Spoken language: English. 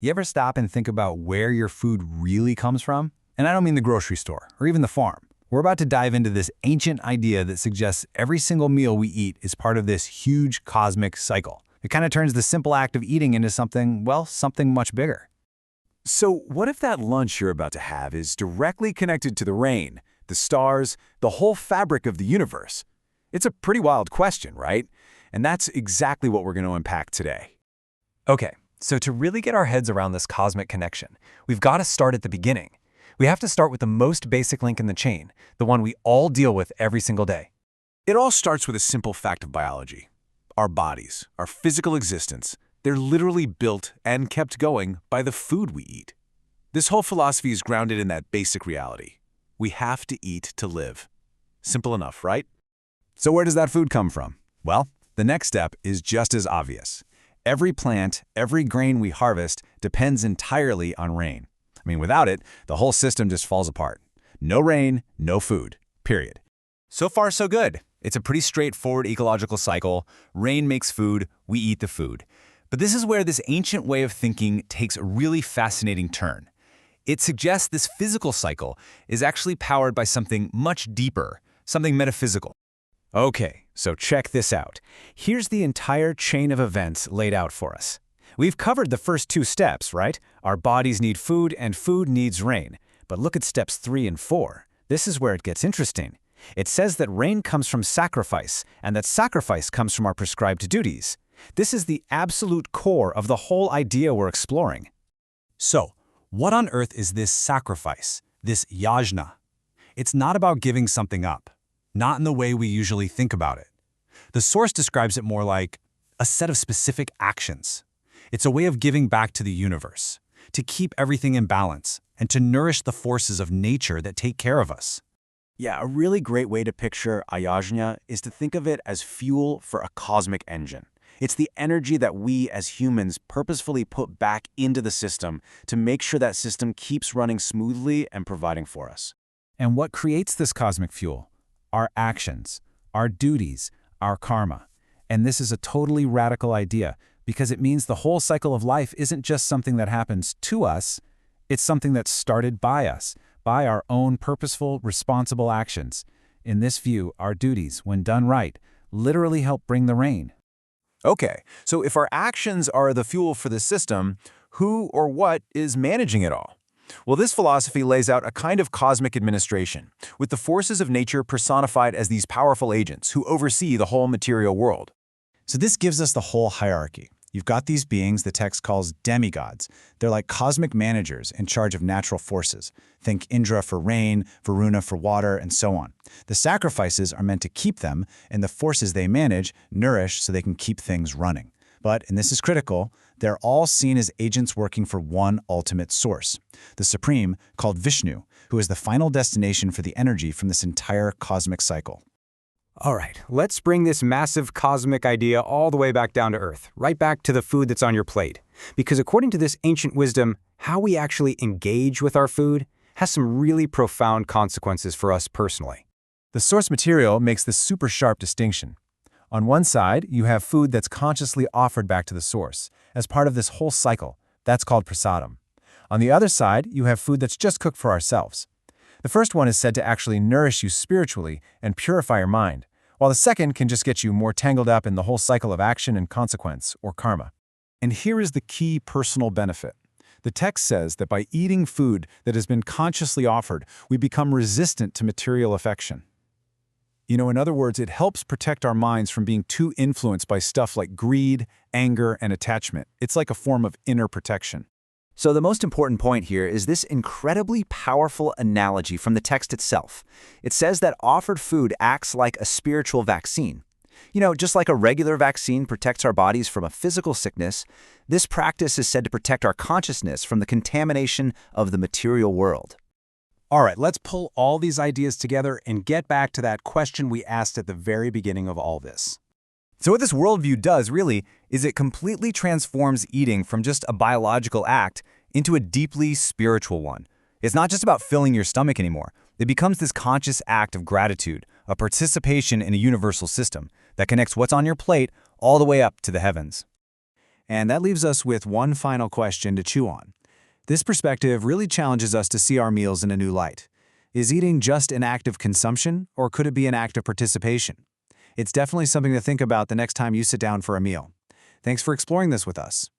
You ever stop and think about where your food really comes from? And I don't mean the grocery store or even the farm. We're about to dive into this ancient idea that suggests every single meal we eat is part of this huge cosmic cycle. It kind of turns the simple act of eating into something, well, something much bigger. So what if that lunch you're about to have is directly connected to the rain, the stars, the whole fabric of the universe? It's a pretty wild question, right? And that's exactly what we're going to unpack today. Okay, so to really get our heads around this cosmic connection, we've got to start at the beginning. We have to start with the most basic link in the chain, the one we all deal with every single day. It all starts with a simple fact of biology. Our bodies, our physical existence, they're literally built and kept going by the food we eat. This whole philosophy is grounded in that basic reality. We have to eat to live. Simple enough, right? So where does that food come from? Well, the next step is just as obvious. Every plant, every grain we harvest depends entirely on rain. I mean, without it, the whole system just falls apart. No rain, no food, period. So far, so good. It's a pretty straightforward ecological cycle. Rain makes food, we eat the food. But this is where this ancient way of thinking takes a really fascinating turn. It suggests this physical cycle is actually powered by something much deeper, something metaphysical. Okay, so check this out. Here's the entire chain of events laid out for us. We've covered the first two steps, right? Our bodies need food and food needs rain. But look at steps 3 and 4. This is where it gets interesting. It says that rain comes from sacrifice, and that sacrifice comes from our prescribed duties. This is the absolute core of the whole idea we're exploring. So, what on earth is this sacrifice, this yajna? It's not about giving something up, not in the way we usually think about it. The source describes it more like a set of specific actions. It's a way of giving back to the universe, to keep everything in balance, and to nourish the forces of nature that take care of us. Yeah, a really great way to picture a yajna is to think of it as fuel for a cosmic engine. It's the energy that we as humans purposefully put back into the system to make sure that system keeps running smoothly and providing for us. And what creates this cosmic fuel? Our actions, our duties, our karma. And this is a totally radical idea because it means the whole cycle of life isn't just something that happens to us, it's something that's started by us, by our own purposeful, responsible actions. In this view, our duties, when done right, literally help bring the rain. Okay, so if our actions are the fuel for the system, who or what is managing it all? Well, this philosophy lays out a kind of cosmic administration, with the forces of nature personified as these powerful agents who oversee the whole material world. So this gives us the whole hierarchy. You've got these beings the text calls demigods. They're like cosmic managers in charge of natural forces. Think Indra for rain, Varuna for water, and so on. The sacrifices are meant to keep them, and the forces they manage nourish so they can keep things running. But, and this is critical, they're all seen as agents working for one ultimate source, the Supreme, called Vishnu, who is the final destination for the energy from this entire cosmic cycle. All right, let's bring this massive cosmic idea all the way back down to Earth, right back to the food that's on your plate. Because according to this ancient wisdom, how we actually engage with our food has some really profound consequences for us personally. The source material makes this super sharp distinction. On one side, you have food that's consciously offered back to the source, as part of this whole cycle. That's called prasadam. On the other side, you have food that's just cooked for ourselves. The first one is said to actually nourish you spiritually and purify your mind, while the second can just get you more tangled up in the whole cycle of action and consequence, or karma. And here is the key personal benefit. The text says that by eating food that has been consciously offered, we become resistant to material affection. In other words, it helps protect our minds from being too influenced by stuff like greed, anger, and attachment. It's like a form of inner protection. So the most important point here is this incredibly powerful analogy from the text itself. It says that offered food acts like a spiritual vaccine. Just like a regular vaccine protects our bodies from a physical sickness, this practice is said to protect our consciousness from the contamination of the material world. All right, let's pull all these ideas together and get back to that question we asked at the very beginning of all this. So what this worldview does, really, is it completely transforms eating from just a biological act into a deeply spiritual one. It's not just about filling your stomach anymore. It becomes this conscious act of gratitude, a participation in a universal system that connects what's on your plate all the way up to the heavens. And that leaves us with one final question to chew on. This perspective really challenges us to see our meals in a new light. Is eating just an act of consumption, or could it be an act of participation? It's definitely something to think about the next time you sit down for a meal. Thanks for exploring this with us.